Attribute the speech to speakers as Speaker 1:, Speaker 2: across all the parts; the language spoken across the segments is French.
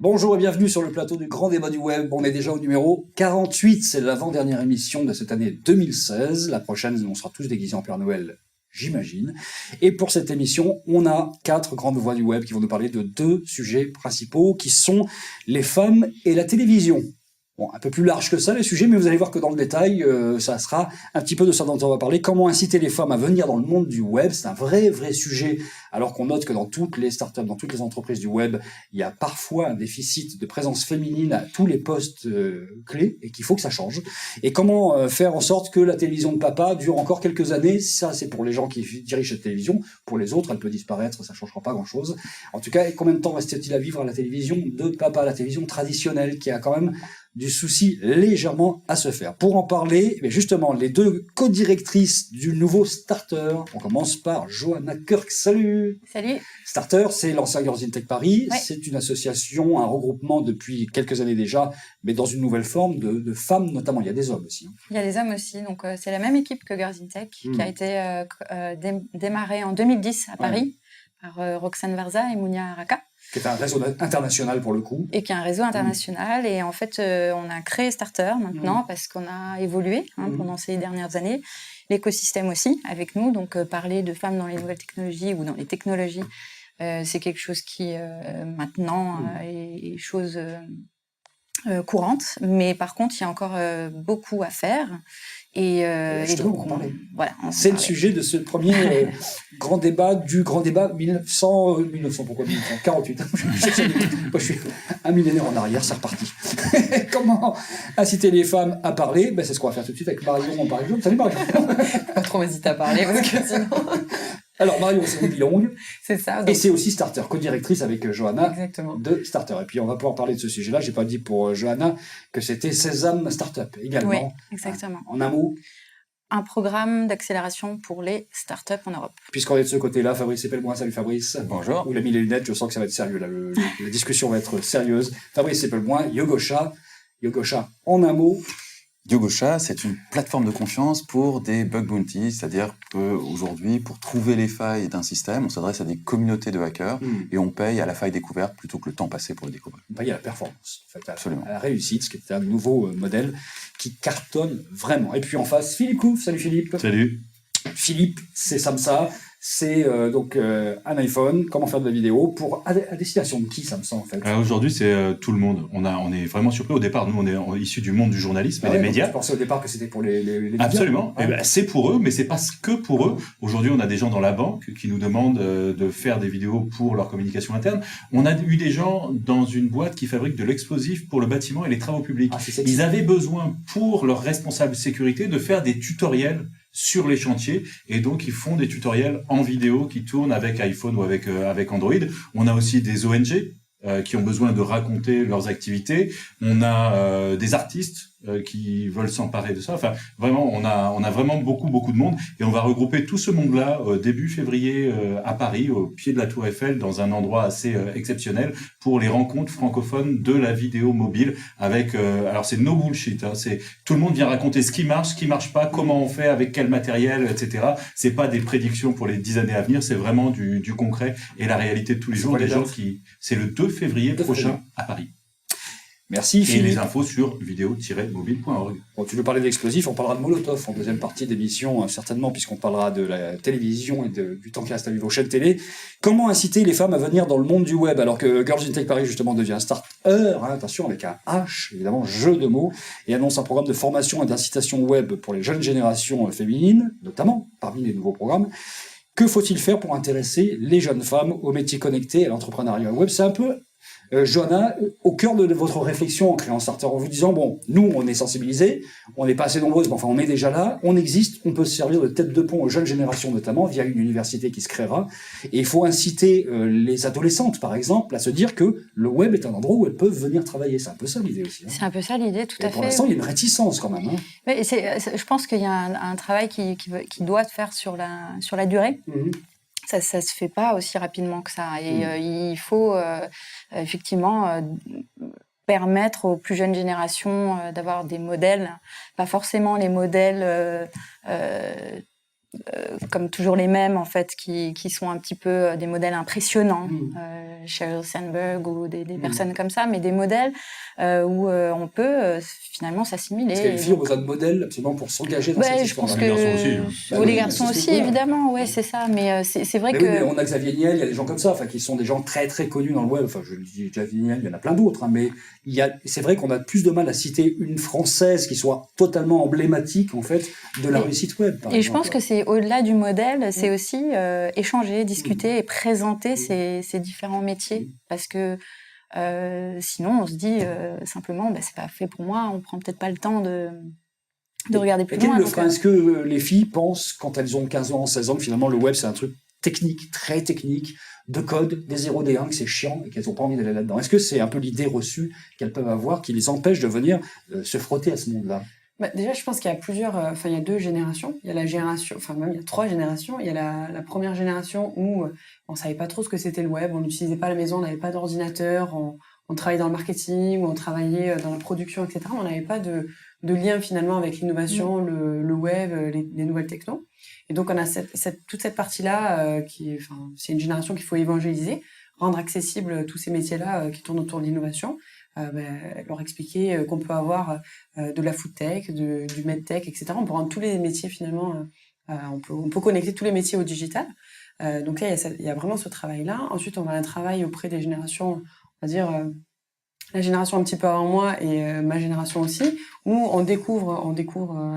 Speaker 1: Bonjour et bienvenue sur le plateau du Grand Débat du Web. On est déjà au numéro 48, c'est l'avant-dernière émission de cette année 2016. La prochaine, on sera tous déguisés en Père Noël, j'imagine. Et pour cette émission, on a 4 grandes voix du web qui vont nous parler de 2 sujets principaux qui sont les femmes et la télévision. Bon, un peu plus large que ça, les sujets, mais vous allez voir que dans le détail, ça sera un petit peu de ça dont on va parler. Comment inciter les femmes à venir dans le monde du web, c'est un vrai sujet, alors qu'on note que dans toutes les startups, dans toutes les entreprises du web, il y a parfois un déficit de présence féminine à tous les postes clés, et qu'il faut que ça change. Et comment faire en sorte que la télévision de papa dure encore quelques années, ça c'est pour les gens qui dirigent cette télévision, pour les autres, elle peut disparaître, ça changera pas grand-chose. En tout cas, combien de temps reste-t-il à vivre à la télévision de papa, la télévision traditionnelle, qui a quand même du souci légèrement à se faire. Pour en parler, mais justement, les 2 co-directrices du nouveau Starter. On commence par Johanna Kirk. Salut.
Speaker 2: Salut.
Speaker 1: Starter, c'est l'ancien Girls in Tech Paris.
Speaker 2: Ouais.
Speaker 1: C'est une association, un regroupement depuis quelques années déjà, mais dans une nouvelle forme de femmes notamment. Il y a des hommes aussi.
Speaker 2: Il y a des hommes aussi. Donc, c'est la même équipe que Girls in Tech qui a été démarrée en 2010 à Paris par Roxane Varza et Mounia Araka.
Speaker 1: Qui est un réseau international pour le coup.
Speaker 2: Et qui est un réseau international. Et en fait, on a créé Starter maintenant parce qu'on a évolué pendant ces dernières années. L'écosystème aussi avec nous. Donc, parler de femmes dans les nouvelles technologies ou dans les technologies, c'est quelque chose qui maintenant est chose courante. Mais par contre, il y a encore beaucoup à faire. Et donc,
Speaker 1: on en parlait.
Speaker 2: Voilà,
Speaker 1: c'est le sujet de ce premier grand débat 1900, pourquoi 1948. Moi, je suis un millénaire en arrière, c'est reparti. Comment inciter les femmes à parler? C'est ce qu'on va faire tout de suite avec Marion, par exemple. Salut Marion.
Speaker 2: Pas trop hésiter à parler parce que sinon.
Speaker 1: Alors Marion, c'est une longue.
Speaker 2: C'est ça.
Speaker 1: Donc... Et c'est aussi Starter, co-directrice avec Johanna.
Speaker 2: Exactement.
Speaker 1: De Starter. Et puis on va pouvoir parler de ce sujet-là. J'ai pas dit pour Johanna que c'était Sésame Startup également.
Speaker 2: Oui, exactement.
Speaker 1: En un mot.
Speaker 2: Un programme d'accélération pour les startups en Europe.
Speaker 1: Puisqu'on est de ce côté-là, Fabrice Eppelmoin. Salut Fabrice.
Speaker 3: Bonjour.
Speaker 1: Il a mis les lunettes, je sens que ça va être sérieux là. La discussion va être sérieuse. Fabrice Eppelmoin, Yogosha. Yogosha, en un mot.
Speaker 3: Yogosha, c'est une plateforme de confiance pour des bug bounties, c'est-à-dire qu'aujourd'hui, pour trouver les failles d'un système, on s'adresse à des communautés de hackers et on paye à la faille découverte plutôt que le temps passé pour le découvrir.
Speaker 1: On paye à la performance, en fait,
Speaker 3: Absolument.
Speaker 1: À la réussite, ce qui est un nouveau modèle qui cartonne vraiment. Et puis en face, Philippe Couf. Salut Philippe.
Speaker 4: Salut.
Speaker 1: Philippe, c'est Samsa. C'est donc un iPhone, comment faire de la vidéo, à destination de qui, Samsa, en fait?
Speaker 4: Aujourd'hui, c'est tout le monde. On est vraiment surpris. Au départ, nous, on est issus du monde du journalisme et des médias.
Speaker 1: Je pensais au départ que c'était pour les médias.
Speaker 4: Absolument. C'est pour eux, mais c'est pas que pour eux. Aujourd'hui, on a des gens dans la banque qui nous demandent de faire des vidéos pour leur communication interne. On a eu des gens dans une boîte qui fabrique de l'explosif pour le bâtiment et les travaux publics. Ils avaient besoin, pour leur responsable sécurité, de faire des tutoriels sur les chantiers, et donc ils font des tutoriels en vidéo qui tournent avec iPhone ou avec Android. On a aussi des ONG qui ont besoin de raconter leurs activités. On a des artistes qui veulent s'emparer de ça. Enfin, vraiment, on a vraiment beaucoup de monde, et on va regrouper tout ce monde-là début février à Paris, au pied de la Tour Eiffel, dans un endroit assez exceptionnel pour les rencontres francophones de la vidéo mobile. Avec, alors c'est no bullshit, hein, c'est tout le monde vient raconter ce qui marche pas, comment on fait, avec quel matériel, etc. C'est pas des prédictions pour les 10 années à venir, c'est vraiment du concret et la réalité de tous les jours. Des gens c'est le 2 février prochain à Paris.
Speaker 1: Merci Philippe.
Speaker 4: Et les infos sur vidéo-mobile.org.
Speaker 1: Bon, tu veux parler d'explosifs, on parlera de Molotov en deuxième partie d'émission, certainement, puisqu'on parlera de la télévision et du temps qui reste à vivre aux chaînes télé. Comment inciter les femmes à venir dans le monde du web, alors que Girls in Tech Paris, justement, devient Starter, attention, avec un H, évidemment, jeu de mots, et annonce un programme de formation et d'incitation web pour les jeunes générations féminines, notamment, parmi les nouveaux programmes. Que faut-il faire pour intéresser les jeunes femmes aux métiers connectés, à l'entrepreneuriat web? C'est un peu... Johanna, au cœur de votre réflexion en créant Starter, en vous disant, bon, nous, on est sensibilisés, on n'est pas assez nombreuses, mais enfin, on est déjà là, on existe, on peut se servir de tête de pont aux jeunes générations, notamment, via une université qui se créera, et il faut inciter les adolescentes, par exemple, à se dire que le web est un endroit où elles peuvent venir travailler. C'est un peu ça l'idée aussi. Hein.
Speaker 2: C'est un peu ça l'idée, tout à fait.
Speaker 1: Pour l'instant, il y a une réticence quand même. Hein.
Speaker 2: Mais je pense qu'il y a un travail qui doit se faire sur la durée. Ça se fait pas aussi rapidement que ça. Et il faut effectivement permettre aux plus jeunes générations d'avoir des modèles, pas forcément les modèles comme toujours les mêmes en fait, qui sont un petit peu des modèles impressionnants, Sheryl Sandberg ou des personnes comme ça, mais des modèles où on peut finalement s'assimiler.
Speaker 1: Parce que les filles ont besoin de modèles absolument pour s'engager dans cette
Speaker 2: je
Speaker 1: histoire.
Speaker 2: pense
Speaker 4: Les garçons aussi,
Speaker 2: que les garçons aussi, évidemment, ouais, c'est ça. Mais c'est vrai
Speaker 1: Mais
Speaker 2: que
Speaker 1: oui, mais on a Xavier Niel, il y a des gens comme ça, enfin, qui sont des gens très très connus dans le web. Enfin, je le dis Xavier Niel, il y en a plein d'autres, hein, mais c'est vrai qu'on a plus de mal à citer une française qui soit totalement emblématique en fait de la réussite web.
Speaker 2: Et je pense que c'est au-delà du modèle, c'est aussi échanger, discuter et présenter ces différents métiers, parce que sinon on se dit simplement, c'est pas fait pour moi, on prend peut-être pas le temps de regarder plus loin.
Speaker 1: Quel est le frein ? Est-ce que les filles pensent, quand elles ont 15 ans, 16 ans, que finalement le web c'est un truc technique, très technique, de code, des 0, des 1, que c'est chiant et qu'elles n'ont pas envie d'aller là-dedans ? Est-ce que c'est un peu l'idée reçue qu'elles peuvent avoir qui les empêche de venir se frotter à ce monde-là ?
Speaker 5: Déjà, je pense qu'il y a il y a 2 générations. Il y a la génération, même il y a 3 générations. Il y a la première génération où on savait pas trop ce que c'était le web, on n'utilisait pas à la maison, on n'avait pas d'ordinateur, on travaillait dans le marketing, ou on travaillait dans la production, etc. On n'avait pas de lien finalement avec l'innovation, le web, les nouvelles technos. Et donc on a toute cette partie-là c'est une génération qu'il faut évangéliser, rendre accessible tous ces métiers-là qui tournent autour de l'innovation. Leur expliquer qu'on peut avoir de la food tech, du medtech, etc. On peut rendre tous les métiers finalement, on peut connecter tous les métiers au digital. Donc là, il y a vraiment ce travail-là. Ensuite, on a un travail auprès des générations, on va dire la génération un petit peu avant moi et ma génération aussi, où on découvre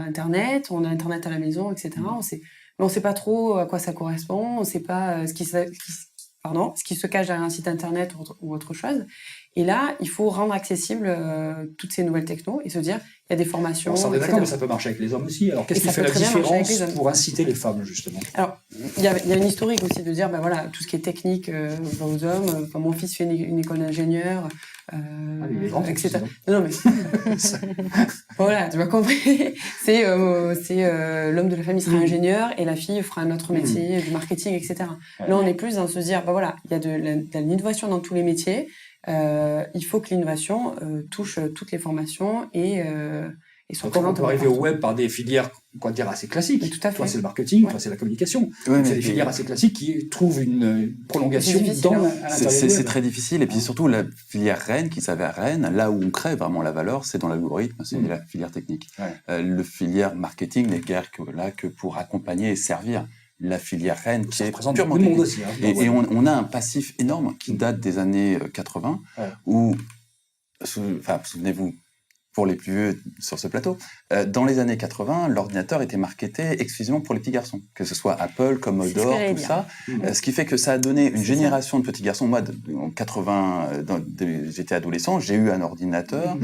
Speaker 5: Internet, on a Internet à la maison, etc. Mais on sait pas trop à quoi ça correspond, on sait pas ce qui se cache derrière un site Internet ou autre chose. Et là, il faut rendre accessible toutes ces nouvelles technos et se dire, il y a des formations.
Speaker 1: On s'en est d'accord, mais ça peut marcher avec les hommes aussi. Alors, qu'est-ce qui fait la différence pour inciter les femmes, justement ?
Speaker 5: Alors, il y a une historique aussi de dire, tout ce qui est technique va aux hommes. Mon fils fait une école d'ingénieur, etc. Non, mais voilà, tu m'as compris. C'est l'homme de la famille sera ingénieur et la fille fera un autre métier, du marketing, etc. Là, on est plus dans se dire, il y a de l'innovation dans tous les métiers. Il faut que l'innovation touche toutes les formations et soit
Speaker 1: présente. On peut arriver au web par des filières, assez classiques.
Speaker 5: Mais tout à fait.
Speaker 1: Toi, c'est le marketing, toi, c'est la communication.
Speaker 3: Ouais,
Speaker 1: c'est des filières assez classiques qui trouvent une prolongation à l'intérieur du web.
Speaker 3: C'est très difficile. Et puis surtout, la filière reine, qui s'avère reine, là où on crée vraiment la valeur, c'est dans l'algorithme, c'est la filière technique. Ouais. Le filière marketing n'est guère que pour accompagner et servir. La filière reine qui est purement technique.
Speaker 1: Aussi,
Speaker 3: et on a un passif énorme qui date des années 80, où, souvenez-vous, pour les plus vieux sur ce plateau, dans les années 80, l'ordinateur était marketé exclusivement pour les petits garçons, que ce soit Apple, Commodore, tout ça. Ce qui fait que ça a donné une génération de petits garçons. Moi, en 80, j'étais adolescent, j'ai eu un ordinateur.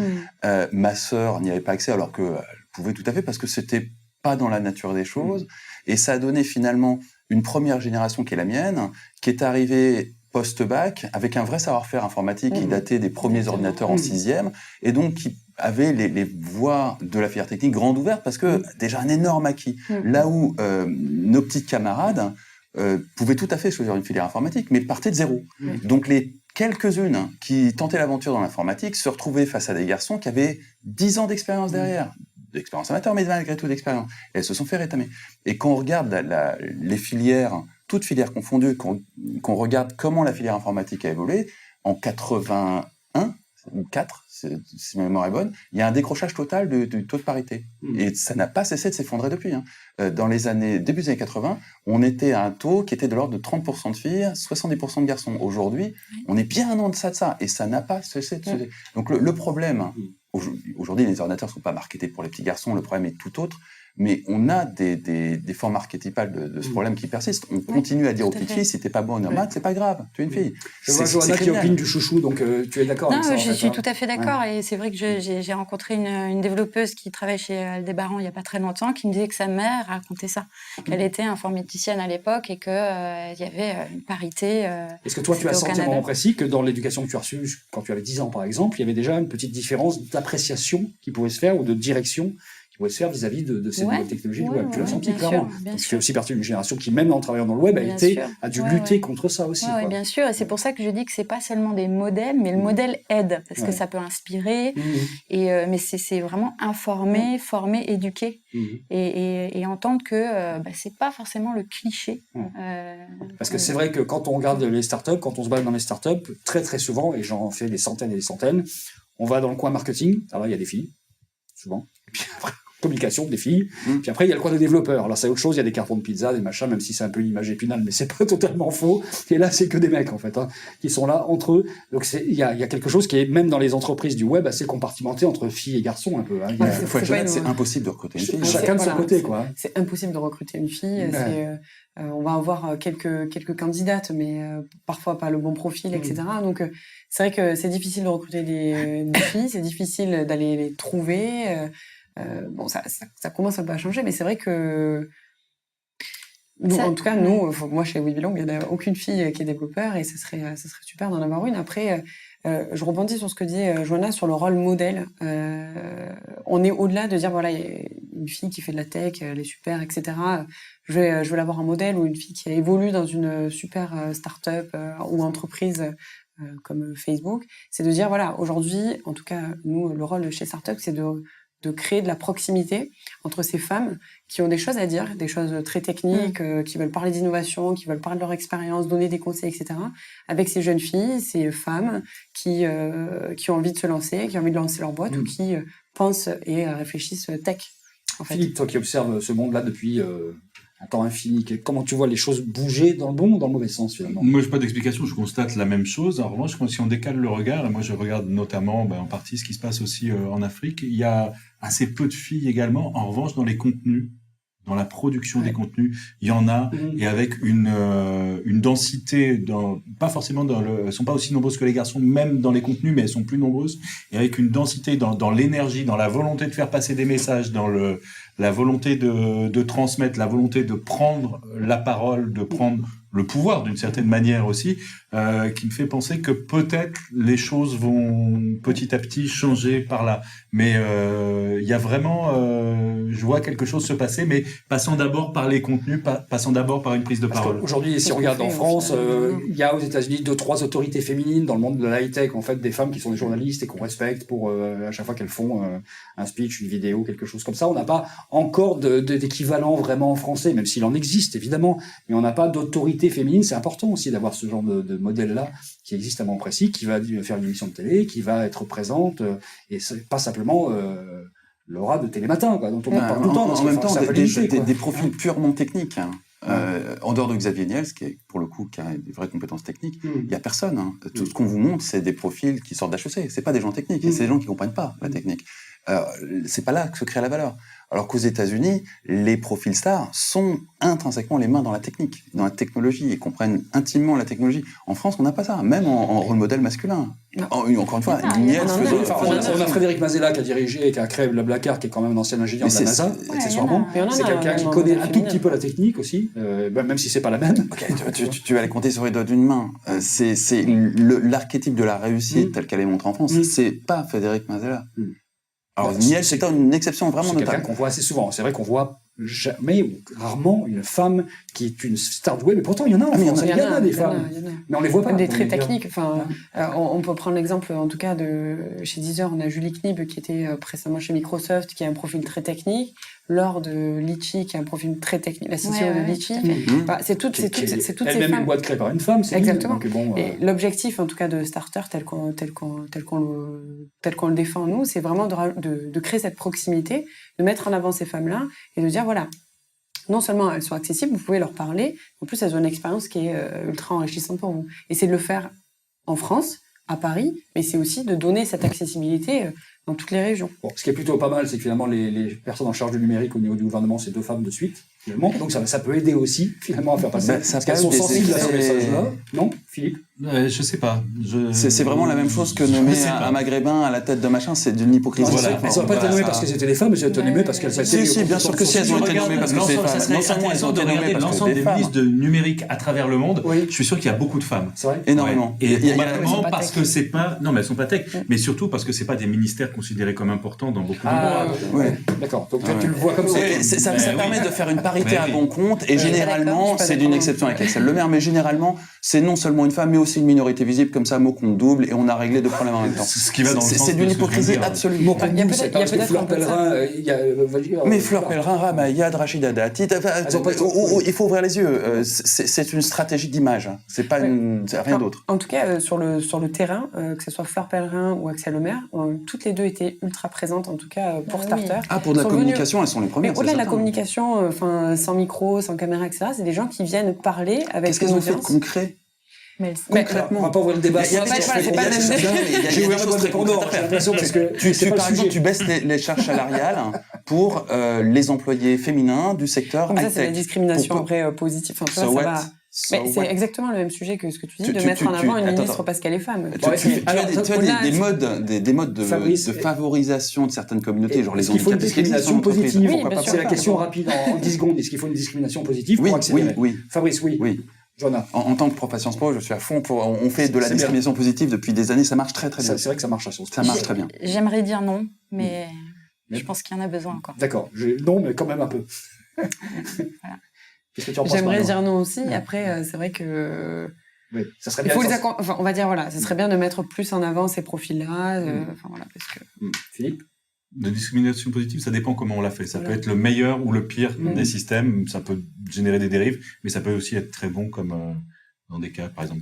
Speaker 3: Ma sœur n'y avait pas accès alors qu'elle pouvait tout à fait, parce que c'était pas dans la nature des choses. Et ça a donné finalement une première génération qui est la mienne, qui est arrivée post-bac avec un vrai savoir-faire informatique qui datait des premiers ordinateurs en 6e, et donc qui avait les voies de la filière technique grandes ouvertes, parce que déjà un énorme acquis. Là où nos petits camarades pouvaient tout à fait choisir une filière informatique, mais partaient de zéro. Donc les quelques-unes qui tentaient l'aventure dans l'informatique se retrouvaient face à des garçons qui avaient 10 ans d'expérience derrière. D'expérience amateur, mais malgré tout d'expérience. Et elles se sont fait rétamer. Et quand on regarde les filières, toutes filières confondues, qu'on regarde comment la filière informatique a évolué, en 81 ou 4, si ma mémoire est bonne, il y a un décrochage total du taux de parité. Et ça n'a pas cessé de s'effondrer depuis. Dans les début des années 80, on était à un taux qui était de l'ordre de 30% de filles, 70% de garçons. Aujourd'hui, on est bien en deçà de ça. Et ça n'a pas cessé de se... Donc le problème... Aujourd'hui, les ordinateurs ne sont pas marketés pour les petits garçons, le problème est tout autre, mais on a des formes archétypales de ce problème qui persistent. On continue à dire aux petites filles, si t'es pas bon en maths, c'est pas grave, tu es une fille.
Speaker 1: Je vois Johanna qui opine du chouchou, donc tu es d'accord avec ça?
Speaker 2: Non, je suis tout à fait d'accord, et c'est vrai que j'ai rencontré une développeuse qui travaille chez Aldébaran il n'y a pas très longtemps, qui me disait que sa mère racontait ça, qu'elle était informaticienne à l'époque et qu'il y avait une parité.
Speaker 1: Est-ce que toi, tu as senti un moment précis que dans l'éducation que tu as reçue quand tu avais 10 ans, par exemple, il y avait déjà une petite différence d'appréciation qui pouvait se faire ou de direction vont se faire vis-à-vis de ces nouvelles technologies du web. Tu l'as senti
Speaker 2: bien
Speaker 1: clairement.
Speaker 2: sûr, bien
Speaker 1: Donc, tu
Speaker 2: sûr.
Speaker 1: fais aussi partie d'une génération qui, même en travaillant dans le web,
Speaker 2: Bien sûr.
Speaker 1: a dû
Speaker 2: Ouais,
Speaker 1: lutter
Speaker 2: ouais.
Speaker 1: contre ça aussi.
Speaker 2: Ouais,
Speaker 1: quoi.
Speaker 2: ouais, bien sûr, et c'est pour ça que je dis que c'est pas seulement des modèles, mais le modèle aide, parce que
Speaker 1: Ouais.
Speaker 2: ça peut inspirer,
Speaker 1: Mmh.
Speaker 2: mais c'est vraiment informer, former, éduquer,
Speaker 1: Mmh.
Speaker 2: et entendre que c'est pas forcément le cliché.
Speaker 1: Parce que c'est vrai que quand on regarde les startups, quand on se balade dans les startups, très très souvent, et j'en fais des centaines et des centaines, on va dans le coin marketing, alors il y a des filles, souvent, et puis après, communication, des filles, puis après il y a le coin des développeurs, alors c'est autre chose, il y a des cartons de pizza, des machins, même si c'est un peu l'image épinale, mais c'est pas totalement faux, et là c'est que des mecs en fait, hein, qui sont là entre eux, donc il y a quelque chose qui est, même dans les entreprises du web, assez compartimenté entre filles et garçons un peu. Hein. Il y a-
Speaker 3: Il faut être
Speaker 5: c'est pas
Speaker 3: honnête,
Speaker 5: une-
Speaker 3: c'est impossible de recruter une fille.
Speaker 1: Chacun de son
Speaker 5: Voilà,
Speaker 1: côté, quoi.
Speaker 5: C'est impossible de recruter une fille.
Speaker 1: Ouais.
Speaker 5: On va avoir quelques candidates, mais parfois pas le bon profil, etc. Donc c'est vrai que c'est difficile de recruter des filles, c'est difficile d'aller les trouver. Bon, ça commence un peu à changer, mais c'est vrai que nous,
Speaker 2: Ça-
Speaker 5: en tout cas, nous, moi chez WeBelong, il n'y a aucune fille qui est développeur et ce serait super d'en avoir une. Après, je rebondis sur ce que dit Joanna sur le rôle modèle. On est au-delà de dire voilà, il y a une fille qui fait de la tech, elle est super, etc. Je veux l'avoir en modèle, ou une fille qui évolue dans une super start-up ou entreprise comme Facebook. C'est de dire voilà, aujourd'hui, en tout cas, nous, le rôle chez Startup, c'est de créer de la proximité entre ces femmes qui ont des choses à dire, des choses très techniques, qui veulent parler d'innovation, qui veulent parler de leur expérience, donner des conseils, etc. Avec ces jeunes filles, ces femmes qui ont envie de se lancer, qui ont envie de lancer leur boîte ou qui pensent et réfléchissent tech. En fait.
Speaker 1: Philippe, toi qui observes ce monde-là depuis un temps infini, comment tu vois les choses bouger dans le bon ou dans le mauvais sens finalement?
Speaker 4: Moi, je n'ai pas d'explication, je constate la même chose. En revanche, si on décale le regard, et moi je regarde notamment en partie ce qui se passe aussi en Afrique, il y a assez peu de filles également. En revanche, dans les contenus, dans la production des contenus, il y en a, et avec une densité, pas forcément elles sont pas aussi nombreuses que les garçons, même dans les contenus, mais elles sont plus nombreuses, et avec une densité dans l'énergie, dans la volonté de faire passer des messages, dans la volonté de transmettre, la volonté de prendre la parole, de prendre le pouvoir d'une certaine manière aussi, qui me fait penser que peut-être les choses vont petit à petit changer par là. Mais il y a vraiment, je vois quelque chose se passer, mais passant d'abord par les contenus, passant d'abord par une prise de parole.
Speaker 1: Aujourd'hui, si on regarde en France, il y a aux États-Unis 2-3 autorités féminines dans le monde de la high-tech, en fait, des femmes qui sont des journalistes et qu'on respecte pour à chaque fois qu'elles font un speech, une vidéo, quelque chose comme ça. On n'a pas encore d'équivalent vraiment en français, même s'il en existe évidemment, mais on n'a pas d'autorité féminine. C'est important aussi d'avoir ce genre de modèle-là qui existe à moment précis, qui va faire une émission de télé, qui va être présente, et c'est pas simplement l'aura de Télématin, quoi, dont on parle tout le temps.
Speaker 3: En même temps,
Speaker 1: des
Speaker 3: des profils purement techniques. Hein. En dehors de Xavier Niels, qui a des vraies compétences techniques, il y a personne. Hein. Tout ce qu'on vous montre, c'est des profils qui sortent d'HEC. C'est pas des gens techniques, c'est des gens qui comprennent pas la technique. C'est pas là que se crée la valeur. Alors qu'aux États-Unis, les profils stars sont intrinsèquement les mains dans la technique, dans la technologie, et comprennent intimement la technologie. En France, on n'a pas ça, même en rôle modèle masculin. Encore une fois, Niels
Speaker 1: on a Frédéric Mazella qui a dirigé et qui a créé Blablacar, qui est quand même un ancien ingénieur de la NASA, accessoirement. C'est quelqu'un qui connaît un tout petit peu la technique aussi, même si c'est pas la même.
Speaker 3: Okay, tu vas les compter sur les doigts d'une main. C'est l'archétype de la réussite telle qu'elle est montrée en France. C'est pas Frédéric Mazella. Alors, Niels, c'est une exception vraiment notable.
Speaker 1: C'est quelqu'un qu'on voit assez souvent. C'est vrai qu'on voit jamais ou rarement une femme qui est une star du web, mais pourtant il y en a en France. Il y en a des femmes. Mais on les voit pas.
Speaker 5: Des très techniques. Enfin, on peut prendre l'exemple, en tout cas, chez Deezer, on a Julie Knib qui était précédemment chez Microsoft, qui a un profil très technique. Laure de Litchi, qui a un profil très technique, la CTO de Litchi. Enfin, c'est toutes ces femmes.
Speaker 1: Elle-même une boîte créée par une femme, c'est
Speaker 5: exactement.
Speaker 1: Donc, bon,
Speaker 5: et l'objectif, en tout cas, de Starter, tel qu'on le défend nous, c'est vraiment de créer cette proximité, de mettre en avant ces femmes-là et de dire voilà, non seulement elles sont accessibles, vous pouvez leur parler, en plus elles ont une expérience qui est ultra enrichissante pour vous. Et c'est de le faire en France, à Paris, mais c'est aussi de donner cette accessibilité dans toutes les régions.
Speaker 1: Bon, ce qui est plutôt pas mal, c'est que finalement les personnes en charge du numérique au niveau du gouvernement, c'est 2 femmes de suite. finalement. Donc ça peut aider aussi, finalement, à faire passer.
Speaker 3: Ça
Speaker 1: Parce qu'elles sont
Speaker 3: peut aider,
Speaker 1: sensibles à ce
Speaker 3: c'est-
Speaker 1: message-là. Non, Philippe?
Speaker 4: Je sais pas.
Speaker 3: C'est vraiment la même chose que nommer un maghrébin à la tête de machin, c'est d'une hypocrisie.
Speaker 1: Non,
Speaker 4: Voilà.
Speaker 1: elles ne sont pas été nommées parce que c'était des femmes, mais elles ont été nommées parce qu'elles étaient...
Speaker 3: Si, bien sûr que si, elles ont été nommées parce que c'est des femmes.
Speaker 4: Ça serait
Speaker 3: Non seulement elles
Speaker 4: intéressant
Speaker 3: ont
Speaker 4: de
Speaker 3: été nommées
Speaker 4: regarder
Speaker 3: parce que
Speaker 4: l'ensemble
Speaker 3: c'est
Speaker 4: des
Speaker 3: des femmes.
Speaker 4: ministres de numérique à travers le monde.
Speaker 1: Oui.
Speaker 4: Je suis sûr qu'il y a beaucoup de femmes.
Speaker 1: C'est vrai?
Speaker 3: Énormément.
Speaker 4: Ouais. Et
Speaker 3: Il y a-
Speaker 4: probablement
Speaker 5: elles sont pas
Speaker 4: parce
Speaker 5: tech.
Speaker 4: que c'est pas, non mais elles sont pas tech, mais surtout parce que c'est pas des ministères considérés comme importants dans beaucoup
Speaker 1: Ah,
Speaker 4: de
Speaker 3: Ouais.
Speaker 1: d'accord. Donc
Speaker 3: Ah
Speaker 1: tu
Speaker 3: ouais.
Speaker 1: le vois comme ça.
Speaker 3: Ouais, ça
Speaker 4: Ben oui.
Speaker 3: permet de faire une parité
Speaker 4: Ben
Speaker 3: à
Speaker 4: oui.
Speaker 3: bon compte, et
Speaker 2: d'accord,
Speaker 3: généralement,
Speaker 2: je suis pas
Speaker 3: c'est d'une
Speaker 2: d'accord.
Speaker 3: exception avec Axel Lemaire, mais généralement, c'est non seulement une femme, mais aussi une minorité visible, comme ça, mot compte double, et on a réglé deux problèmes en même temps.
Speaker 4: Ce qui va dans le sens
Speaker 3: C'est
Speaker 4: de
Speaker 3: d'une
Speaker 4: ce que je viens de
Speaker 3: hypocrisie
Speaker 4: dire.
Speaker 3: absolue.
Speaker 1: Mot contre
Speaker 5: Il y a
Speaker 1: nous,
Speaker 5: peut-être-
Speaker 1: c'est
Speaker 5: il y a
Speaker 1: pas parce que
Speaker 5: peut-être
Speaker 1: Fleur
Speaker 5: un peu de ça.
Speaker 1: Pellerin, il y a...
Speaker 3: Mais Fleur Pellerin, Ramayad, Rachida Dati,
Speaker 1: Elles ont pas été-
Speaker 3: il faut ouvrir les yeux. C'est une stratégie d'image. C'est pas c'est rien d'autre.
Speaker 5: En tout cas, sur le terrain, que ce soit Fleur Pellerin ou Axel Lemaire, toutes les deux étaient ultra présentes, en tout cas pour
Speaker 2: Ah oui.
Speaker 5: Starter.
Speaker 3: Ah, pour de la
Speaker 5: Sont venus-
Speaker 3: communication, elles sont les
Speaker 5: Mais
Speaker 3: premières.
Speaker 5: au-delà
Speaker 3: c'est
Speaker 5: de la
Speaker 3: certain.
Speaker 5: communication, sans micro, sans caméra, etc., c'est des gens qui viennent parler avec
Speaker 3: Qu'est-ce qu'elles
Speaker 5: une
Speaker 3: ont fait de
Speaker 5: audience.
Speaker 3: concret?
Speaker 2: Mais
Speaker 3: Concrètement.
Speaker 1: On va pas ouvrir le débat.
Speaker 3: Il y a des
Speaker 5: pas-
Speaker 3: choses
Speaker 5: c'est
Speaker 3: très
Speaker 5: pas le même
Speaker 3: concrètes.
Speaker 5: débat.
Speaker 3: Il y a
Speaker 1: J'ai
Speaker 3: des
Speaker 1: ouvert
Speaker 3: choses
Speaker 1: le
Speaker 3: très
Speaker 1: débat Pandore,
Speaker 3: concrètes à
Speaker 1: j'ai
Speaker 3: faire.
Speaker 1: l'impression, parce que c'est pas
Speaker 3: Par
Speaker 1: le
Speaker 3: exemple,
Speaker 1: sujet.
Speaker 3: tu baisses les charges salariales pour les employés féminins du secteur
Speaker 5: Comme ça, c'est la
Speaker 3: high-tech.
Speaker 5: discrimination
Speaker 3: Pour-
Speaker 5: après positive. Enfin, tu
Speaker 3: So
Speaker 5: vois, ça
Speaker 3: what?
Speaker 5: va.
Speaker 3: So
Speaker 5: Mais
Speaker 3: what?
Speaker 5: c'est exactement le même sujet que ce que tu dis,
Speaker 3: Tu-
Speaker 5: de
Speaker 3: tu-
Speaker 5: mettre
Speaker 3: tu-
Speaker 5: en
Speaker 3: tu-
Speaker 5: avant une
Speaker 3: attends,
Speaker 5: ministre
Speaker 3: attends.
Speaker 5: parce qu'elle est femme.
Speaker 3: Tu as
Speaker 1: alors,
Speaker 5: au-delà,
Speaker 3: des modes
Speaker 1: Fabrice,
Speaker 3: de favorisation de certaines communautés, genre les
Speaker 1: Est-ce qu'il faut une
Speaker 3: handicapés qui existent
Speaker 1: discrimination
Speaker 3: dans l'entreprise.
Speaker 1: positive?
Speaker 5: Oui,
Speaker 3: Pourquoi
Speaker 5: bien
Speaker 3: pas
Speaker 5: sûr.
Speaker 1: C'est la
Speaker 3: faire
Speaker 1: question rapide en 10 secondes. Est-ce qu'il faut une discrimination positive
Speaker 3: Oui,
Speaker 1: pour
Speaker 3: oui,
Speaker 1: accélérer?
Speaker 3: oui.
Speaker 1: Fabrice, oui.
Speaker 3: Oui.
Speaker 1: Jonah.
Speaker 3: En tant que prof à Sciences Po, je suis à fond pour. On fait de la
Speaker 1: C'est bien.
Speaker 3: discrimination positive depuis des années, ça marche très très bien.
Speaker 1: C'est vrai que ça marche à Sciences Po.
Speaker 3: Ça marche très bien.
Speaker 2: J'aimerais dire non, mais
Speaker 1: Mais-
Speaker 2: je pense qu'il y en a besoin encore.
Speaker 1: D'accord. Non, mais quand même un peu. Qu'est-ce que tu en penses?
Speaker 5: J'aimerais
Speaker 1: Marion
Speaker 5: dire non aussi. Après, c'est vrai que
Speaker 1: Oui, ça serait
Speaker 5: il
Speaker 1: bien.
Speaker 5: faut enfin, on va dire voilà, ce serait bien de mettre plus en avant ces profils-là. Enfin voilà, parce que
Speaker 1: Philippe?
Speaker 4: De discrimination positive, ça dépend comment on l'a fait. Ça
Speaker 5: Voilà.
Speaker 4: peut être le meilleur ou le pire
Speaker 1: Mhm.
Speaker 4: des systèmes. Ça peut générer des dérives, mais ça peut aussi être très bon comme dans des cas, par exemple,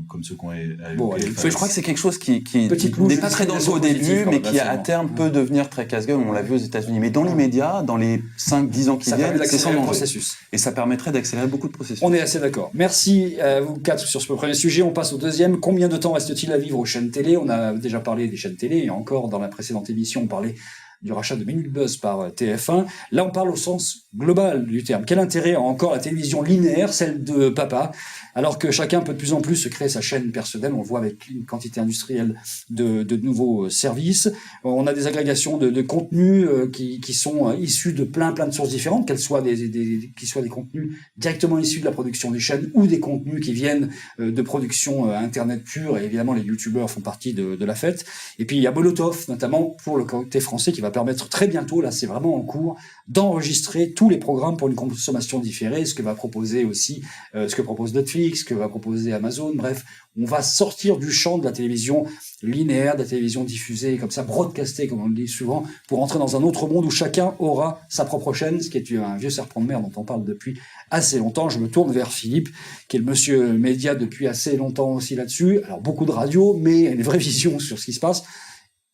Speaker 4: comme ceux qu'on a
Speaker 1: Bon, allez,
Speaker 3: Je crois que c'est quelque chose qui
Speaker 1: Petite louche
Speaker 3: n'est
Speaker 1: de
Speaker 3: pas très dangereux au
Speaker 1: discrimination
Speaker 3: début, mais
Speaker 1: positive,
Speaker 3: qui à
Speaker 1: quand même,
Speaker 3: terme peut devenir très casse-gueule. On l'a vu aux États-Unis. Mais dans l'immédiat, dans les 5-10 ans qui
Speaker 1: Ça permet
Speaker 3: viennent, c'est sans
Speaker 1: d'accélérer le
Speaker 3: danger.
Speaker 1: processus.
Speaker 3: Et ça permettrait d'accélérer beaucoup de processus.
Speaker 1: On est assez d'accord. Merci à vous quatre sur ce premier sujet. On passe au deuxième. Combien de temps reste-t-il à vivre aux chaînes télé? On a déjà parlé des chaînes télé et encore dans la précédente émission, on parlait du rachat de Minute Buzz par TF1. Là, on parle au sens global du terme. Quel intérêt a encore la télévision linéaire, celle de papa, alors que chacun peut de plus en plus se créer sa chaîne personnelle? On le voit avec une quantité industrielle de nouveaux services. On a des agrégations de contenus qui sont issus de plein de sources différentes, qu'elles soient qu'ils soient des contenus directement issus de la production des chaînes ou des contenus qui viennent de production internet pure. Et évidemment, les youtubeurs font partie de la fête. Et puis, il y a Molotov, notamment pour le côté français, qui va permettre très bientôt, là c'est vraiment en cours, d'enregistrer tous les programmes pour une consommation différée, ce que va proposer aussi, ce que propose Netflix, ce que va proposer Amazon, bref, on va sortir du champ de la télévision linéaire, de la télévision diffusée, comme ça, broadcastée, comme on le dit souvent, pour entrer dans un autre monde où chacun aura sa propre chaîne, ce qui est un vieux serpent de mer dont on parle depuis assez longtemps. Je me tourne vers Philippe, qui est le monsieur média depuis assez longtemps aussi là-dessus. Alors, beaucoup de radio, mais une vraie vision sur ce qui se passe.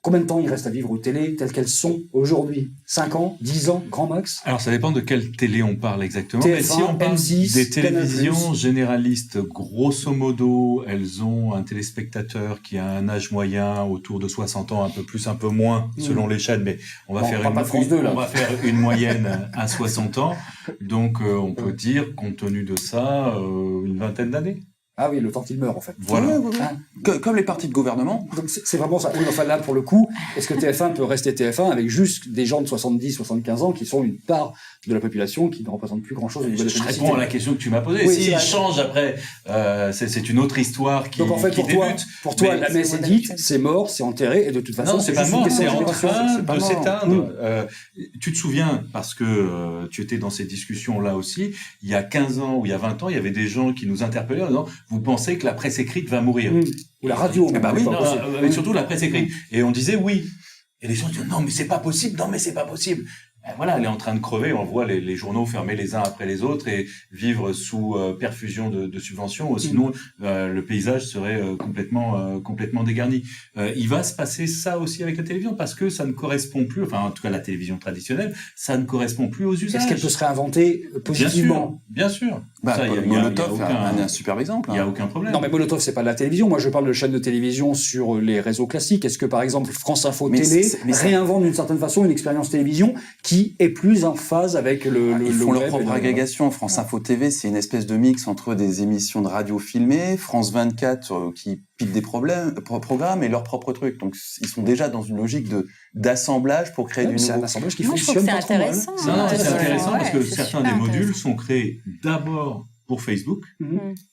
Speaker 1: Combien de temps il reste à vivre aux télés telles qu'elles sont aujourd'hui? 5 ans? 10 ans? Grand max?
Speaker 4: Alors, ça dépend de quelle télé on parle exactement.
Speaker 1: TF1,
Speaker 4: mais si on parle
Speaker 1: M6,
Speaker 4: des télévisions
Speaker 1: Canal+.
Speaker 4: généralistes, grosso modo, elles ont un téléspectateur qui a un âge moyen autour de 60 ans, un peu plus, un peu moins, selon les chaînes, mais on va
Speaker 1: Bon,
Speaker 4: faire
Speaker 1: on parle pas de France 2, là.
Speaker 4: on va faire une moyenne à 60 ans. Donc, on peut dire, compte tenu de ça, une vingtaine d'années.
Speaker 1: Ah oui, le temps qu'il meurt, en fait.
Speaker 4: Voilà.
Speaker 1: Hein.
Speaker 3: Comme les partis de gouvernement.
Speaker 1: Donc c'est vraiment ça. Oui, enfin là, pour le coup, est-ce que TF1 peut rester TF1 avec juste des gens de 70, 75 ans qui sont une part de la population qui ne représente plus grand-chose au niveau de la
Speaker 4: Je
Speaker 1: publicité?
Speaker 4: réponds à la question que tu m'as posée.
Speaker 1: Oui, c'est
Speaker 4: S'il
Speaker 1: vrai.
Speaker 4: change après, c'est une autre histoire qui,
Speaker 1: Donc en fait,
Speaker 4: qui
Speaker 1: pour toi,
Speaker 4: Mais
Speaker 1: la messe est dite, c'est mort, c'est enterré, et de toute façon,
Speaker 4: Non,
Speaker 1: c'est
Speaker 4: c'est pas
Speaker 1: juste une
Speaker 4: mort,
Speaker 1: question
Speaker 4: c'est
Speaker 1: de
Speaker 4: en
Speaker 1: génération.
Speaker 4: train
Speaker 1: C'est pas
Speaker 4: de
Speaker 1: mort.
Speaker 4: s'éteindre. Tu te souviens, parce que tu étais dans ces discussions-là aussi, il y a 15 ans ou il y a 20 ans, il y avait des gens qui nous interpellaient en disant « Vous pensez que la presse écrite va mourir ?»
Speaker 1: Ou la radio.
Speaker 3: Eh ben oui,
Speaker 1: pas
Speaker 4: Non,
Speaker 1: possible.
Speaker 4: mais surtout la presse écrite. Et on disait oui. Et les gens disaient non, mais c'est pas possible, non, mais c'est pas possible. Ben voilà, elle est en train de crever. On voit les journaux fermer les uns après les autres et vivre sous perfusion de subventions. Sinon, le paysage serait complètement dégarni. Il va se passer ça aussi avec la télévision parce que ça ne correspond plus, enfin en tout cas la télévision traditionnelle, ça ne correspond plus aux usages.
Speaker 1: Est-ce qu'elle peut se réinventer positivement?
Speaker 4: Bien sûr.
Speaker 3: Bah,
Speaker 4: Ça, il y a
Speaker 3: Molotov,
Speaker 4: aucun-
Speaker 3: un superbe exemple.
Speaker 4: Il n'y a aucun problème.
Speaker 1: Non, mais Molotov, c'est pas de la télévision. Moi, je parle de chaînes de télévision sur les réseaux classiques. Est-ce que, par exemple, France Info
Speaker 3: Mais
Speaker 1: Télé
Speaker 3: c'est- mais ça-
Speaker 1: réinvente d'une certaine façon une expérience télévision qui qui est plus en phase avec le
Speaker 3: Ils font leur
Speaker 1: web
Speaker 3: propre
Speaker 1: et le-
Speaker 3: agrégation. France Info TV, c'est une espèce de mix entre des émissions de radio filmées, France 24 qui pique des programmes et leurs propres trucs. Donc ils sont déjà dans une logique d'assemblage pour créer
Speaker 1: Ouais,
Speaker 3: du
Speaker 1: c'est un
Speaker 3: nouveau.
Speaker 1: assemblage qui
Speaker 2: Moi, je trouve que
Speaker 1: fonctionne
Speaker 2: c'est
Speaker 1: pas trop mal.
Speaker 2: intéressant.
Speaker 4: Non, non, c'est
Speaker 2: Ouais,
Speaker 4: intéressant parce que
Speaker 2: c'est
Speaker 4: certains
Speaker 2: super
Speaker 4: des modules
Speaker 2: intéressant.
Speaker 4: sont créés d'abord pour Facebook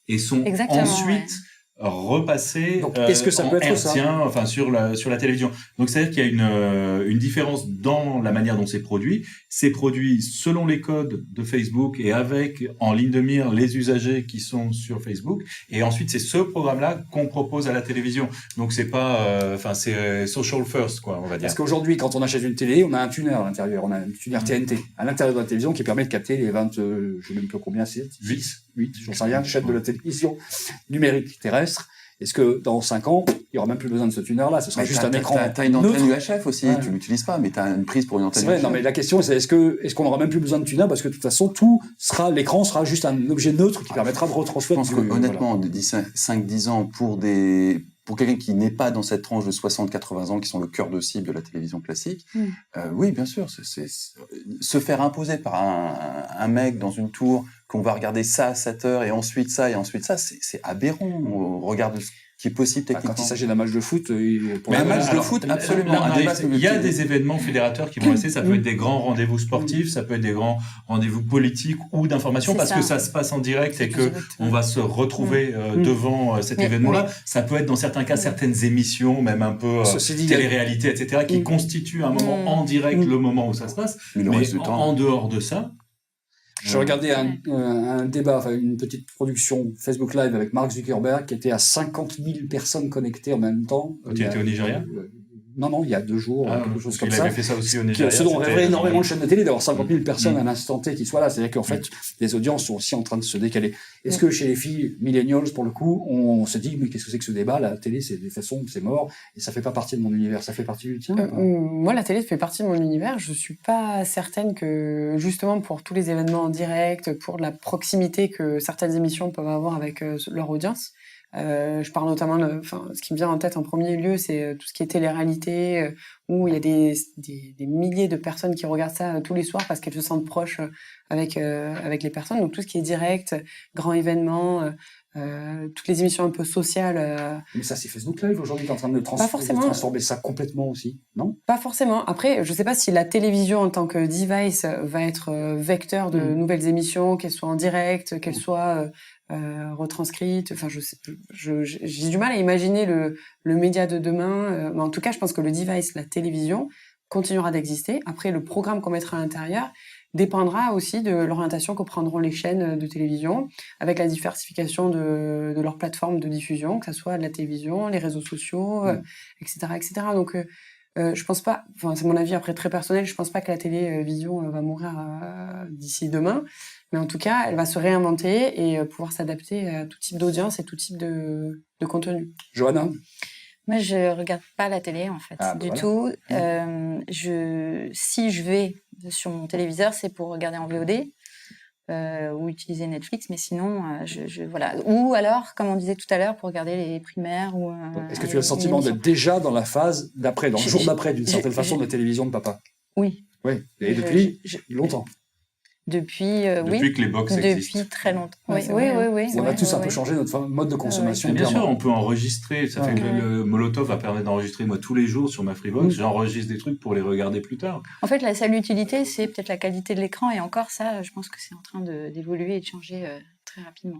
Speaker 4: et sont
Speaker 2: Exactement,
Speaker 4: ensuite repassés
Speaker 1: Donc, est-ce que ça peut être ça
Speaker 4: hertzien, enfin sur la télévision. Donc c'est-à-dire qu'il y a une différence dans la manière dont c'est produit. C'est produit selon les codes de Facebook et avec en ligne de mire les usagers qui sont sur Facebook. Et ensuite c'est ce programme-là qu'on propose à la télévision. Donc c'est pas, enfin c'est social first quoi, on va dire.
Speaker 1: Parce qu'aujourd'hui, quand on achète une télé, on a un tuner à l'intérieur, on a un tuner TNT à l'intérieur de la télévision qui permet de capter les 20, je sais même pas combien c'est, 8, j'en sais rien, chaînes de la télévision numérique terrestre. Est-ce que dans 5 ans, il y aura même plus besoin de ce tuner-là? Ce sera
Speaker 3: Mais
Speaker 1: juste
Speaker 3: t'as-
Speaker 1: un écran
Speaker 3: T'as une antenne
Speaker 1: neutre.
Speaker 3: UHF aussi,
Speaker 1: Ouais.
Speaker 3: tu l'utilises pas, mais t'as une prise pour une antenne
Speaker 1: C'est vrai,
Speaker 3: UHF.
Speaker 1: non, mais la question, c'est est-ce qu'on aura même plus besoin de tuner? Parce que de toute façon, l'écran sera juste un objet neutre qui permettra de
Speaker 3: Je
Speaker 1: retransmettre.
Speaker 3: pense que honnêtement, de 5-10 ans pour quelqu'un qui n'est pas dans cette tranche de 60-80 ans qui sont le cœur de cible de la télévision classique, oui, bien sûr, se faire imposer par un mec dans une tour qu'on va regarder ça à 7 heures et ensuite ça, c'est aberrant. On regarde ce qui est possible
Speaker 1: Bah,
Speaker 3: techniquement.
Speaker 1: quand il s'agit d'un match de foot, pour
Speaker 3: Mais
Speaker 1: un
Speaker 3: un match de
Speaker 4: alors,
Speaker 3: foot,
Speaker 4: là,
Speaker 3: absolument.
Speaker 4: là,
Speaker 3: Un débat
Speaker 4: il y a
Speaker 3: public.
Speaker 4: des événements fédérateurs qui vont rester. Ça peut être des grands rendez-vous sportifs, ça peut être des grands rendez-vous politiques ou d'information,
Speaker 2: C'est
Speaker 4: parce
Speaker 2: ça.
Speaker 4: que ça se passe en direct et
Speaker 5: C'est
Speaker 4: que
Speaker 5: direct,
Speaker 4: on va se retrouver devant cet
Speaker 2: Mais-
Speaker 4: événement-là. Ça peut être dans certains cas certaines émissions, même un peu
Speaker 1: Ceci dit, il y a-
Speaker 4: télé-réalité, etc., qui constituent un moment en direct le moment où ça se passe.
Speaker 3: Mais le
Speaker 4: Mais
Speaker 3: reste du temps.
Speaker 4: en dehors de ça,
Speaker 1: Je regardais un débat, enfin une petite production Facebook Live avec Mark Zuckerberg qui était à 50 000 personnes connectées en même temps.
Speaker 4: Tu étais au Nigeria?
Speaker 1: Non, il y a 2 jours, quelque chose comme
Speaker 4: il
Speaker 1: ça.
Speaker 4: avait fait ça aussi au Nigeria.
Speaker 1: Ce dont
Speaker 4: c'était-
Speaker 1: rêverait énormément de chaînes de télé, d'avoir 50 000 personnes à l'instant T qui soient là. C'est-à-dire qu'en fait, les audiences sont aussi en train de se décaler. Est-ce que chez les filles millennials, pour le coup, on se dit, mais qu'est-ce que c'est que ce débat? La télé, c'est des façons, c'est mort, et ça fait pas partie de mon univers. Ça fait partie du tien? ou pas
Speaker 5: Moi, la télé fait partie de mon univers. Je suis pas certaine que, justement, pour tous les événements en direct, pour la proximité que certaines émissions peuvent avoir avec leur audience, je parle notamment ce qui me vient en tête en premier lieu, c'est tout ce qui est télé-réalité, où il y a des milliers de personnes qui regardent ça tous les soirs parce qu'elles se sentent proches avec les personnes. Donc tout ce qui est direct, grand événement, toutes les émissions un peu sociales.
Speaker 1: Mais ça, c'est Facebook Live aujourd'hui qui est en train de
Speaker 5: forcément.
Speaker 1: transformer ça complètement aussi, non?
Speaker 5: Pas forcément. Après, je sais pas si la télévision en tant que device va être vecteur de nouvelles émissions, qu'elles soient en direct, qu'elles soient retranscrites. Enfin, j'ai du mal à imaginer le média de demain. Mais en tout cas, je pense que le device, la télévision, continuera d'exister. Après, le programme qu'on mettra à l'intérieur dépendra aussi de l'orientation que prendront les chaînes de télévision, avec la diversification de leurs plateformes de diffusion, que ce soit de la télévision, les réseaux sociaux, etc., etc. Donc, je pense pas, enfin, c'est mon avis après très personnel, je pense pas que la télévision va mourir d'ici demain, mais en tout cas, elle va se réinventer et pouvoir s'adapter à tout type d'audience et tout type de contenu.
Speaker 1: Johanna?
Speaker 2: Moi, je regarde pas la télé, en fait, du tout. Si je vais sur mon téléviseur, c'est pour regarder en VOD ou utiliser Netflix, mais sinon, voilà. Ou alors, comme on disait tout à l'heure, pour regarder les primaires ou.
Speaker 1: Est-ce que tu as le sentiment d'être déjà dans la phase d'après, dans le jour d'après, d'une certaine façon, de la télévision de papa?
Speaker 2: Oui.
Speaker 1: Oui, et depuis longtemps.
Speaker 2: Depuis
Speaker 4: que les box existent.
Speaker 2: Depuis très longtemps.
Speaker 5: Ouais,
Speaker 2: Oui.
Speaker 1: On a tous un peu changé notre mode de consommation.
Speaker 4: Bien sûr,
Speaker 1: clairement.
Speaker 4: on peut enregistrer. Ça fait que le Molotov va permettre d'enregistrer moi tous les jours sur ma Freebox. J'enregistre des trucs pour les regarder plus tard.
Speaker 2: En fait, la seule utilité, c'est peut-être la qualité de l'écran. Et encore ça, je pense que c'est en train d'évoluer et de changer très rapidement.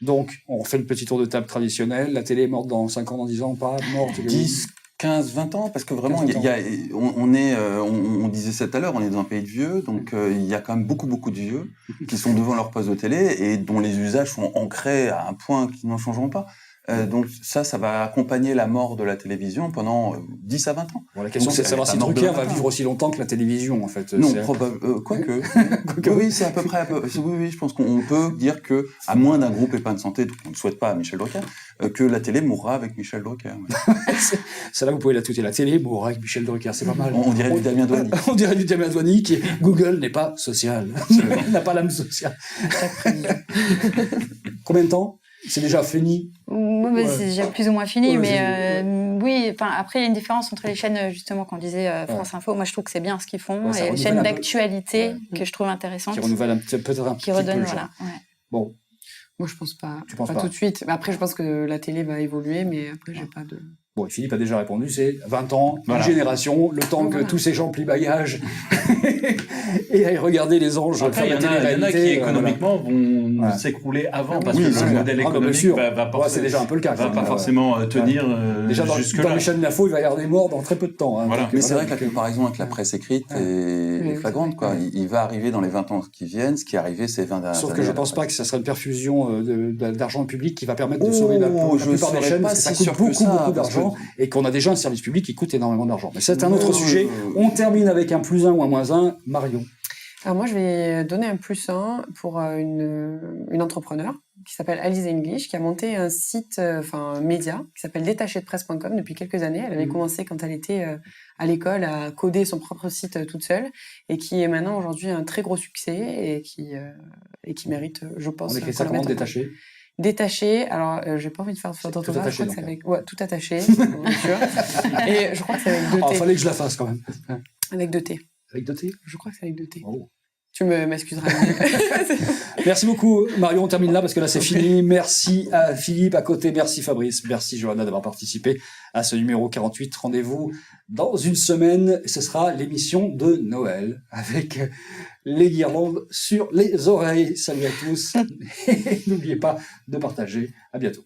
Speaker 1: Donc, on refait le petit tour de table traditionnel. La télé est morte dans 5 ans, dans 10 ans, pas morte.
Speaker 3: 10, 15, 20 ans, parce que vraiment,
Speaker 1: 15, 20
Speaker 3: on disait ça tout à l'heure, on est dans un pays de vieux, donc il y a quand même beaucoup de vieux qui sont devant leur poste de télé et dont les usages sont ancrés à un point qui n'en changeront pas. Donc ça va accompagner la mort de la télévision pendant 10 à 20 ans.
Speaker 1: Bon, la question, c'est de savoir si Drucker va vivre aussi longtemps que la télévision, en fait.
Speaker 3: Non, quoique. Oui, c'est à peu près. Oui, je pense qu'on peut dire que, à moins d'un groupe épargne santé, on ne souhaite pas à Michel Drucker, que la télé mourra avec Michel Drucker.
Speaker 1: C'est là que vous pouvez la tweeter. La télé mourra avec Michel Drucker, c'est pas mal.
Speaker 3: On dirait du Damien Douani.
Speaker 1: On dirait du Damien Douani qui Google n'est pas social. n'a pas l'âme sociale. Combien de temps? C'est déjà fini?
Speaker 2: C'est déjà plus ou moins fini,
Speaker 1: Ouais,
Speaker 2: mais Oui, enfin après il y a une différence entre les chaînes justement qu'on disait France Info. Moi je trouve que c'est bien ce qu'ils font
Speaker 1: Ouais, ça
Speaker 2: et les
Speaker 1: renouvelle
Speaker 2: chaînes
Speaker 1: un peu.
Speaker 2: d'actualité
Speaker 1: Ouais.
Speaker 2: que je trouve intéressantes,
Speaker 1: Qui renouvelle peut-être un
Speaker 2: qui
Speaker 1: petit peu
Speaker 2: redonnent
Speaker 1: le genre.
Speaker 2: voilà. Ouais.
Speaker 1: Bon,
Speaker 5: Moi, je pense pas.
Speaker 1: Tu penses pas
Speaker 5: tout de suite. Mais après, je pense que la télé va évoluer, mais après, j'ai pas de.
Speaker 1: bon, Philippe a déjà répondu, c'est 20 ans,
Speaker 4: Voilà.
Speaker 1: une génération, le temps que
Speaker 5: Voilà.
Speaker 1: tous ces gens plient bagage et aillent regarder les anges
Speaker 4: Après, il y en
Speaker 1: faire la
Speaker 4: a qui
Speaker 1: télé-réalité,
Speaker 4: économiquement vont
Speaker 1: Voilà.
Speaker 4: s'écrouler avant,
Speaker 5: Oui,
Speaker 4: parce
Speaker 1: oui,
Speaker 4: que
Speaker 1: c'est
Speaker 4: le
Speaker 1: clair.
Speaker 4: modèle
Speaker 1: Ah, bien
Speaker 4: économique
Speaker 1: sûr.
Speaker 4: va
Speaker 1: Ouais, c'est déjà un peu le cas.
Speaker 4: va
Speaker 1: quand
Speaker 4: pas
Speaker 1: même,
Speaker 4: forcément tenir
Speaker 1: Déjà, dans
Speaker 4: jusque-là.
Speaker 1: les chaînes d'info, il va y avoir des morts dans très peu de temps. Hein,
Speaker 4: Voilà.
Speaker 1: donc,
Speaker 3: Mais c'est
Speaker 1: voilà,
Speaker 3: vrai que la
Speaker 1: donc,
Speaker 3: comparaison avec la presse écrite
Speaker 1: Ouais.
Speaker 3: est
Speaker 5: Oui,
Speaker 3: flagrante,
Speaker 5: c'est
Speaker 3: quoi.
Speaker 1: vrai.
Speaker 3: Il va arriver dans les 20 ans qui viennent, ce qui est arrivé ces 20 dernières
Speaker 1: Sauf que
Speaker 3: années
Speaker 1: je
Speaker 3: à la
Speaker 1: pense pas
Speaker 3: presse.
Speaker 1: que ça serait une perfusion d'argent public qui va permettre de
Speaker 3: Oh,
Speaker 1: sauver la
Speaker 3: je
Speaker 1: plupart des
Speaker 3: serais
Speaker 1: chaînes
Speaker 3: pas
Speaker 1: parce que ça
Speaker 3: si
Speaker 1: coûte
Speaker 3: sûr que ça,
Speaker 1: beaucoup
Speaker 3: parce
Speaker 1: d'argent
Speaker 3: que-
Speaker 1: et qu'on a déjà un service public qui coûte énormément d'argent. Mais c'est un autre
Speaker 3: Ouais,
Speaker 1: sujet.
Speaker 3: ouais.
Speaker 1: On termine avec un +1 ou un -1. Marion.
Speaker 5: Alors moi, je vais donner un +1 pour une entrepreneur qui s'appelle Alice English, qui a monté un site, un média, qui s'appelle détachédepresse.com depuis quelques années. Elle avait commencé quand elle était à l'école à coder son propre site toute seule et qui est maintenant aujourd'hui un très gros succès et qui mérite, je pense,
Speaker 1: On écrit
Speaker 5: qu'on
Speaker 1: ça
Speaker 5: la
Speaker 1: comment,
Speaker 5: mette en avant.
Speaker 1: détaché?
Speaker 5: Détaché, alors j'ai pas envie de faire de faute
Speaker 1: tout
Speaker 5: d'orthographe, je
Speaker 1: attaché,
Speaker 5: crois que c'est
Speaker 1: donc,
Speaker 5: avec tout attaché, bien sûr. Et je crois que c'est avec 2
Speaker 1: Ah,
Speaker 5: T.
Speaker 1: fallait que je la fasse quand même.
Speaker 5: Avec 2 T.
Speaker 1: Avec 2 T.
Speaker 5: Je crois que c'est avec 2 T.
Speaker 1: Oh.
Speaker 5: Tu m'excuseras.
Speaker 1: Merci beaucoup, Marion. On termine là parce que là, c'est fini. Merci à Philippe à côté. Merci Fabrice. Merci Johanna d'avoir participé à ce numéro 48. Rendez-vous dans une semaine. Ce sera l'émission de Noël avec les guirlandes sur les oreilles. Salut à tous. Et n'oubliez pas de partager. À bientôt.